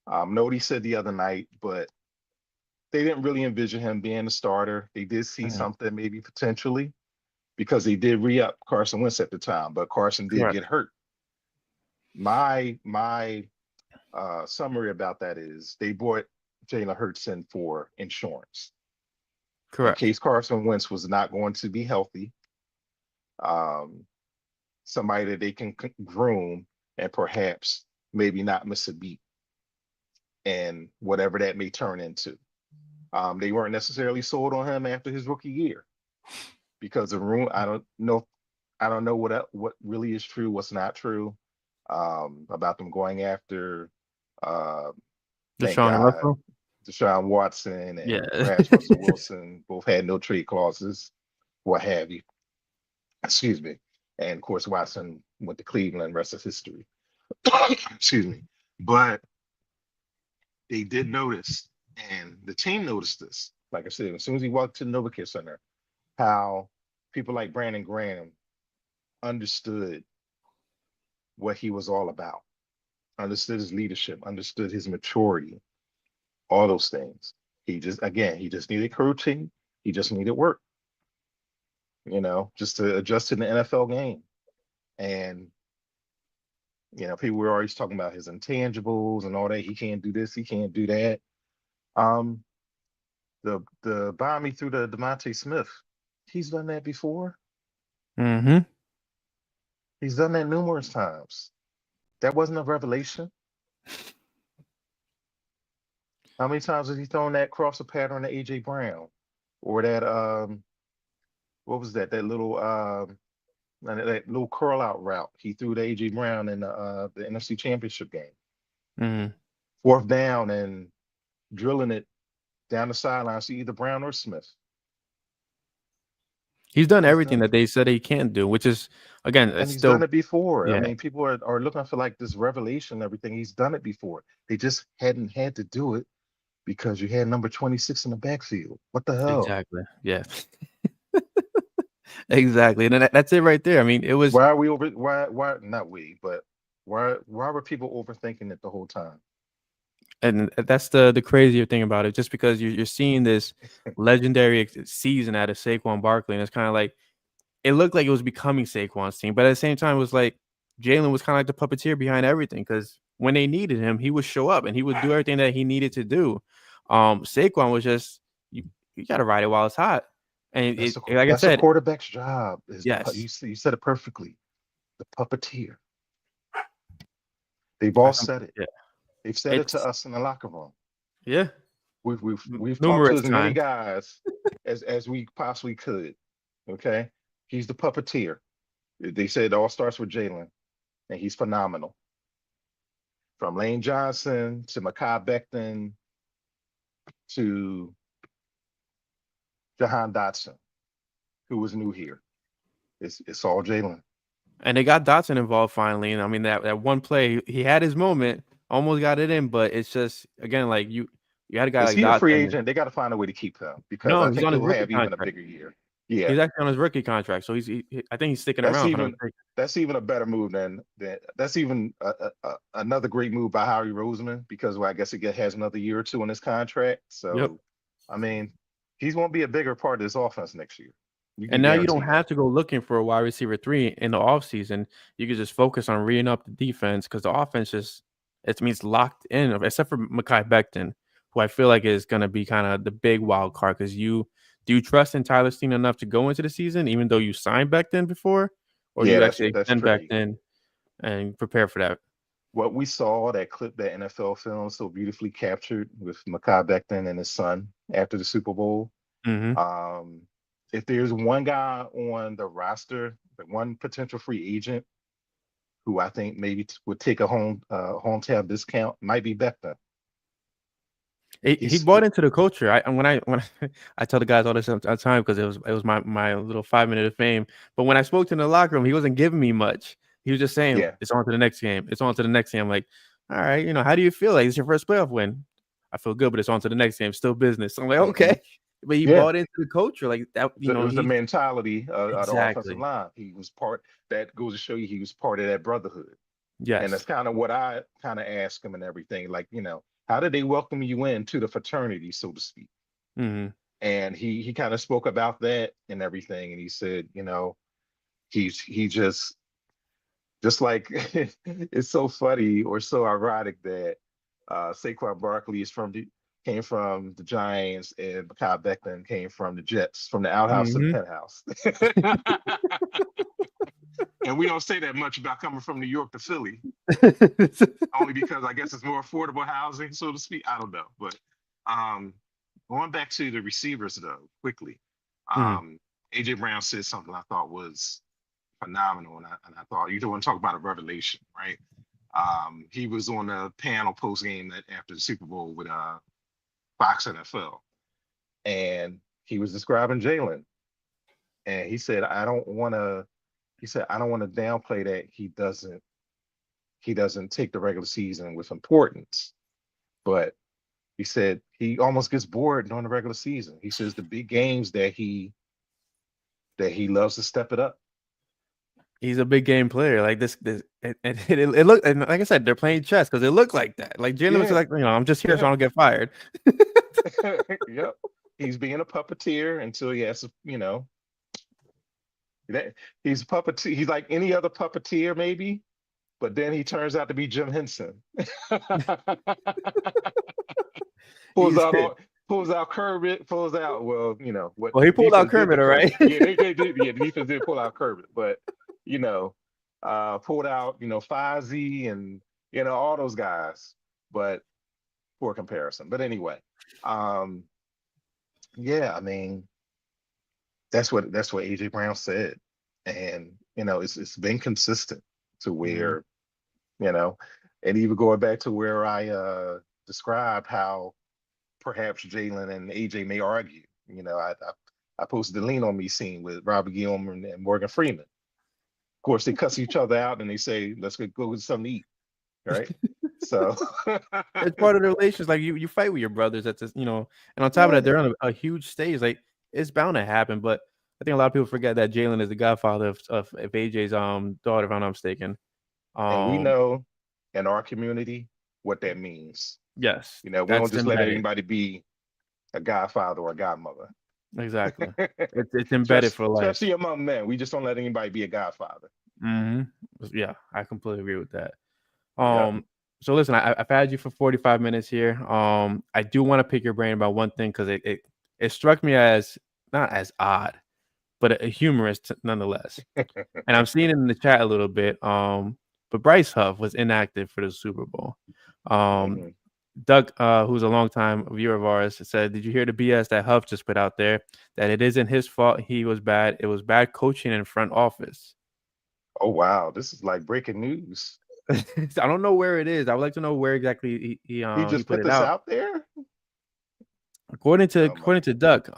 Know what he said the other night, but they didn't really envision him being a starter. They did see Hmm. something maybe potentially because they did re-up Carson Wentz at the time, but Carson did Correct. get hurt. My summary about that is they brought Jalen Hurts in for insurance in Correct. case Carson Wentz was not going to be healthy. Um, Somebody that they can groom and perhaps maybe not miss a beat and whatever that may turn into. They weren't necessarily sold on him after his rookie year because the room. I don't know what really is true, what's not true about them going after uh, Thank Deshaun God. Russell. Deshaun Watson Yeah. and perhaps Russell Wilson both had no trade clauses, what have you. Excuse me. And of course, Watson went to Cleveland, rest of history. Excuse me. But they did notice, and the team noticed this. Like I said, as soon as he walked to the NovaCare Center, how people like Brandon Graham understood what he was all about, understood his leadership, understood his maturity, all those things. He just needed coaching. He just needed work, just to adjust to the NFL game. And, people were always talking about his intangibles and all that. He can't do this, he can't do that. Um, the bomb me through the DeMonte Smith, he's done that before. Mm-hmm. He's done that numerous times. That wasn't a revelation. How many times has he thrown that crosser pattern to AJ Brown? Or that what was that? That little curl out route he threw to AJ Brown in the NFC Championship game. Mm-hmm. Fourth down and drilling it down the sidelines to either Brown or Smith. He's done everything that they said he can't do, which is, again, And it's he's still, done it before. I yeah, mean, people are looking for like this revelation and everything. He's done it before. They just hadn't had to do it because you had number 26 in the backfield. What the hell? exactly. Yeah. Exactly. And that's it right there. I mean, it was, Why are we over? Why not we? But why were people overthinking it the whole time? and that's the crazier thing about it, just because you're seeing this legendary season out of Saquon Barkley, and it's kind of like, it looked like it was becoming Saquon's team, but at the same time, it was like Jalen was kind of like the puppeteer behind everything, because when they needed him, he would show up and he would do everything that he needed to do. Saquon was just, you got to ride it while it's hot, and like I That's a said, quarterback's job. yes, You said it perfectly. The puppeteer. They've all said it. yeah, They've said it to it's us in the locker room. yeah, We've talked to numerous as many times. guys as we possibly could. Okay, he's the puppeteer. They said it all starts with Jalen, and he's phenomenal. From Lane Johnson to Mekhi Becton to Jahan Dotson, who was new here. It's all Jalen. And they got Dotson involved finally. And I mean, that one play, he had his moment, almost got it in, but it's just, again, like you had a guy Is like he a free Dotson. agent? They got to find a way to keep him because No, I he's think on his he'll rookie have even a contract. bigger year. Yeah, He's actually on his rookie contract, so I think he's sticking that's around. If I'm even not mistaken. that's even a better move than that. That's even another great move by Howie Roseman because I guess it has another year or two on his contract. Yep. So, I mean, he's going to be a bigger part of this offense next year. You And can now you don't guarantee that. have to go looking for a wide receiver 3 in the offseason. You can just focus on reading up the defense, because the offense just, it means locked in, except for Mekhi Becton, who I feel like is going to be kind of the big wild card. Because do you trust in Tyler Steen enough to go into the season, even though you signed Becton before, or do Yeah, you that's actually that's extend tricky. Becton and prepare for that? What we saw, that clip, that NFL film so beautifully captured with Mekhi Becton and his son after the Super Bowl. Mm-hmm. If there's one guy on the roster, one potential free agent who I think maybe would take a home tab discount, might be Becton. He He's bought into the culture. I tell the guys all this all the time, because it was my little 5 minute of fame. But when I spoke to him in the locker room, he wasn't giving me much. He was just saying, Yeah. "It's on to the next game. It's on to the next game." I'm like, all right, how do you feel? Like, it's your first playoff win. I feel good, but it's on to the next game. Still business. I'm like, Mhm. okay. But he Yeah. bought into the culture like that. It was the He mentality of the offensive exactly. line. He was part. That goes to show you he was part of that brotherhood. And that's Yes. kind of what I kind of asked him and everything. Like, how did they welcome you into the fraternity, so to speak? Mm-hmm. And he kind of spoke about that and everything. And he said, he just like it's so funny or so ironic that Saquon Barkley came from the Giants and Mekhi Becton came from the Jets, from the outhouse to the Mm-hmm. penthouse. And we don't say that much about coming from New York to Philly, only because I guess it's more affordable housing, so to speak. I don't know. But going back to the receivers, though, quickly, Mm-hmm. AJ Brown said something I thought was phenomenal. And I thought, you don't want to talk about a revelation, right? He was on the panel post game after the Super Bowl with Fox NFL, and he was describing Jalen, and he said, "I don't want to." He said, "I don't want to downplay that he doesn't take the regular season with importance, but." He said he almost gets bored during the regular season. He says the big games that he loves to step it up. He's a big game player. Like it looked, and like I said, they're playing chess because it looked like that. Like Jalen was Yeah, like, I'm just here so yeah, I don't get fired. yep. He's being a puppeteer until he has to, he's a puppeteer. He's like any other puppeteer, maybe, but then he turns out to be Jim Henson. pulls He's out hit. all, pulls out Kermit, pulls out. Well, what Well, he the pulled out defense did to Kermit, all right. Kermit. Yeah, they did. Yeah, the defense did pull out Kermit, but you know, pulled out Fozzie and all those guys, but poor comparison. But anyway, um, yeah, I mean that's what AJ Brown said, and it's been consistent to Mhm. where you know, and even going back to where I described how perhaps Jalen and AJ may argue. I posted the Lean on Me scene with Robert Guillaume and Morgan Freeman. Of course, they cuss each other out and they say, "Let's go get something to eat." Right? So, It's part of the relations. Like you fight with your brothers. That's just, and on top of that, yeah. they're on a huge stage. Like it's bound to happen. But I think a lot of people forget that Jalen is the godfather of AJ's daughter, if I'm not mistaken. And we Um, know in our community what that means. yes, We don't that's just let embedded. anybody be a godfather or a godmother. Exactly. It's embedded especially, for life. especially among men. We just don't let anybody be a godfather. hmm Yeah, I completely agree with that. Yep. Um, so listen, I've had you for 45 minutes here. I do want to pick your brain about one thing because it struck me as not as odd, but a humorous nonetheless. And I'm seeing it in the chat a little bit. But Bryce Huff was inactive for the Super Bowl. Um, hmm Doug, who's a longtime viewer of ours, said, "Did you hear the BS that Huff just put out there? That it isn't his fault. He was bad. It was bad coaching in front office." Oh wow, this is like breaking news. I don't know where it is. I would like to know where exactly He he just put put it this out. out there. Oh my, According to Duck,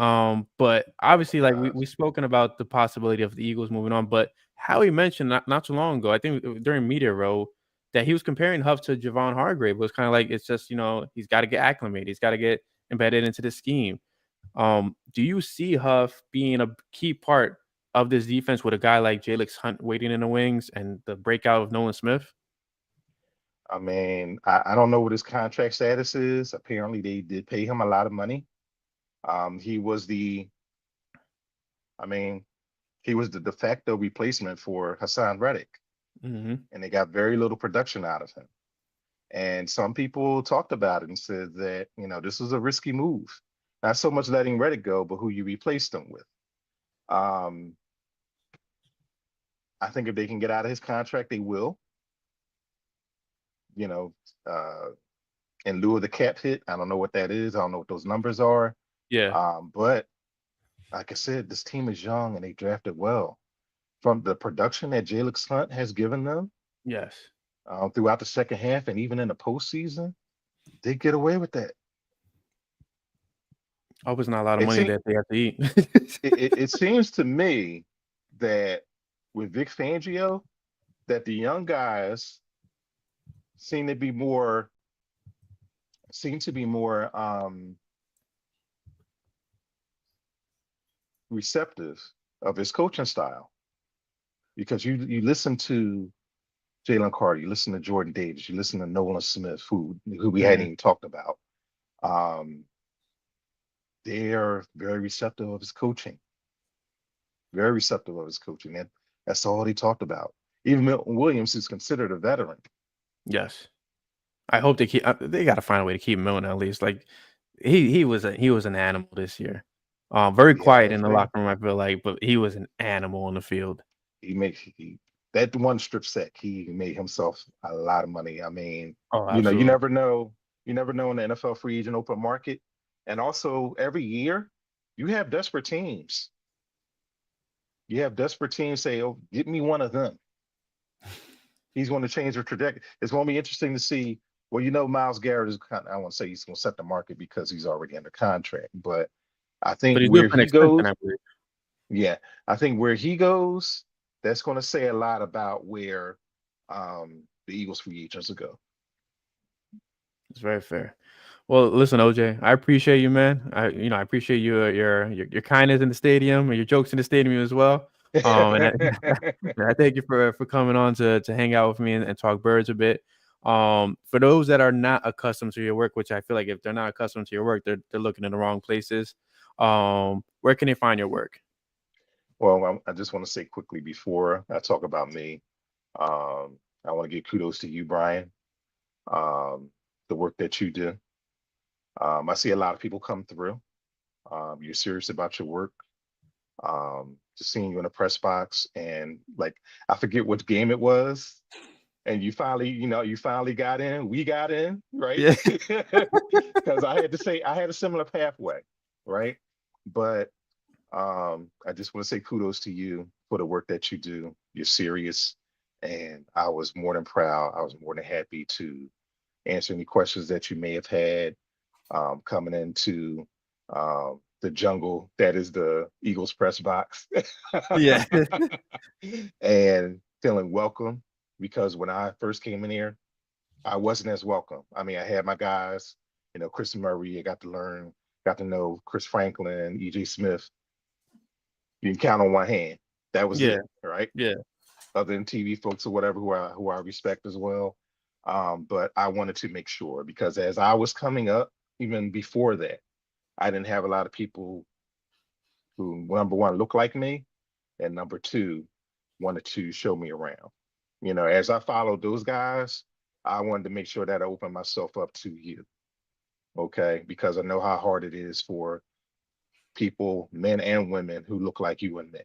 but oh obviously, like gosh. we spoken about the possibility of the Eagles moving on, but Howie mentioned not too long ago, I think during media row, that he was comparing Huff to Javon Hargrave. It was kind of like it's just he's got to get acclimated, he's got to get embedded into the scheme. Do you see Huff being a key part of this defense with a guy like Jalen Hunt waiting in the wings and the breakout of Nolan Smith? I mean, I don't know what his contract status is. Apparently, they did pay him a lot of money. He was I mean, he was the de facto replacement for Hassan Reddick, hmm and they got very little production out of him. And some people talked about it and said that, this was a risky move. Not so much letting Reddick go, but who you replaced him with. Um, I think if they can get out of his contract, they will. You know, uh, in lieu of the cap hit, I don't know what that is. I don't know what those numbers are. Yeah. But like I said, this team is young and they drafted well. From the production that Jalen Hunt has given them Yes. throughout the second half and even in the postseason, they get away with that. I hope it's not a lot of It money seems that they have to eat. it seems to me that with Vic Fangio, that the young guys seem to be more receptive of his coaching style because you listen to Jalen Carter, you listen to Jordan Davis, you listen to Nolan Smith, who we hadn't Mhm. even talked about. Um, they're very receptive of his coaching, very receptive of his coaching, and that's all he talked about. Even Milton Williams is considered a veteran. Yes. I hope they keep. They got to find a way to keep Milton at least. Like he was an animal this year. Oh Very yeah, quiet man, in the locker room. I feel like, but he was an animal on the field. he makes that one strip sack. He made himself a lot of money. I mean, Oh, you absolutely. never know. You never know in the NFL free agent open market, and also every year you have desperate teams. You have desperate teams say, "Oh, get me one of them." He's going to change the trajectory. It's going to be interesting to see. Well, Miles Garrett is kind of, I won't say he's going to set the market because he's already under contract, but I But think he's due where for an he extension, goes, I believe. yeah, I think where he goes, that's going to say a lot about where the Eagles free agents will go. It's very fair. Well, listen, OJ, I appreciate you, man. I appreciate your kindness in the stadium and your jokes in the stadium as well. And I thank you for coming on to hang out with me and talk birds a bit. For those that are not accustomed to your work, which I feel like if they're not accustomed to your work, they're looking in the wrong places. Where can they find your work? Well, I just want to say quickly before I talk about me, I want to give kudos to you, Bryan, the work that you do. I see a lot of people come through. You're serious about your work. Just seeing you in the press box and like I forget which game it was, and you finally got in. We got in, right? Yeah. Because I had to say I had a similar pathway, right? But I just want to say kudos to you for the work that you do. You're serious, and I was more than proud. I was more than happy to answer any questions that you may have had coming into the jungle that is the Eagles press box. Yeah. And feeling welcome because when I first came in here, I wasn't as welcome. I mean, I had my guys, Chris Murray, I got to know Chris Franklin, EJ Smith. You can count on one hand. That was Yeah. it, right? Yeah. Other than TV folks or whatever who I respect as well. But I wanted to make sure because as I was coming up, even before that, I didn't have a lot of people who, number one, look like me, and number two, wanted to show me around. As I followed those guys, I wanted to make sure that I opened myself up to you, okay? Because I know how hard it is for people, men and women, who look like you and me.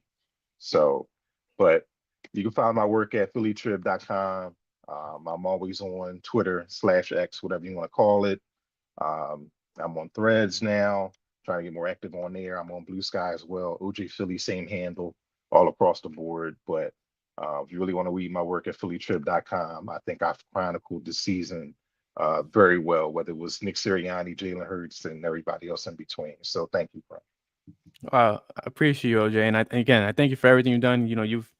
So, but you can find my work at phillytrib.com. I'm always on Twitter /X, whatever you want to call it. I'm on Threads now, trying to get more active on there. I'm on Blue Sky as well. OJ Philly, same handle, all across the board. But if you really want to read my work at phillytrib.com, I think I've chronicled this season very well, whether it was Nick Sirianni, Jalen Hurts, and everybody else in between. So thank you, Bryan. I appreciate you, OJ, and I thank you for everything you've done. You've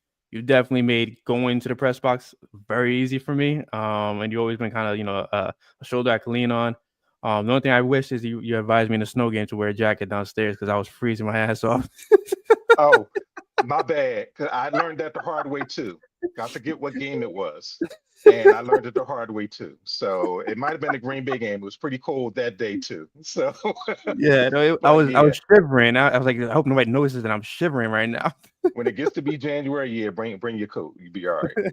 definitely made going to the press box very easy for me. And you've always been kind of a shoulder I can lean on. The only thing I wish is you advised me in the snow game to wear a jacket downstairs because I was freezing my ass off. Oh, my bad. 'Cause I learned that the hard way too. I forget what game it was. And I learned it the hard way too. So it might have been a Green Bay game. It was pretty cold that day too. So Yeah, no, I was shivering. I was like, I hope nobody notices that I'm shivering right now. When it gets to be January, yeah, bring your coat. You'll be all right.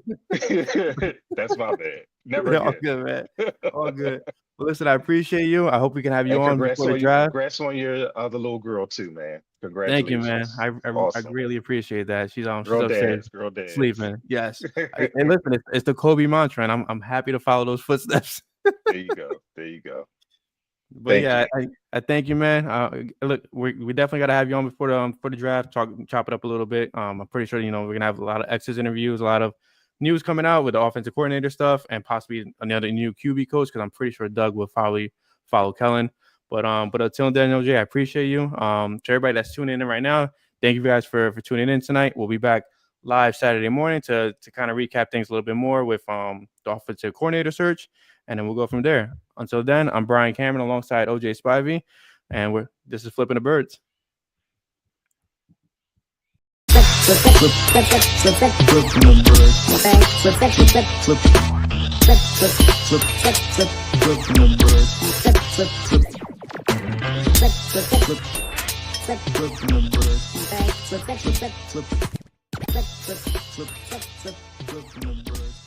That's my bad. Never All again. good, man. All good. Well, listen, I appreciate you. I hope we can have you And on before the drive. congrats on your other little girl too, man. Thank you, Congratulations. man. I Awesome. really appreciate that. She's Girl upstairs dads. sleeping. Yes. And listen, it's the Kobe mantra, and I'm happy to follow those footsteps. There you go. But I thank you, man. Look, we definitely got to have you on before the draft. Chop it up a little bit. I'm pretty sure we're gonna have a lot of X's interviews, a lot of news coming out with the offensive coordinator stuff, and possibly another new QB coach because I'm pretty sure Doug will probably follow Kellen. But until then, OJ, I appreciate you. To everybody that's tuning in right now, thank you guys for tuning in tonight. We'll be back live Saturday morning to kind of recap things a little bit more with the offensive coordinator search, and then we'll go from there. Until then, I'm Bryan Cameron alongside OJ Spivey, and this is Flipping the Birds. Flipping the birds.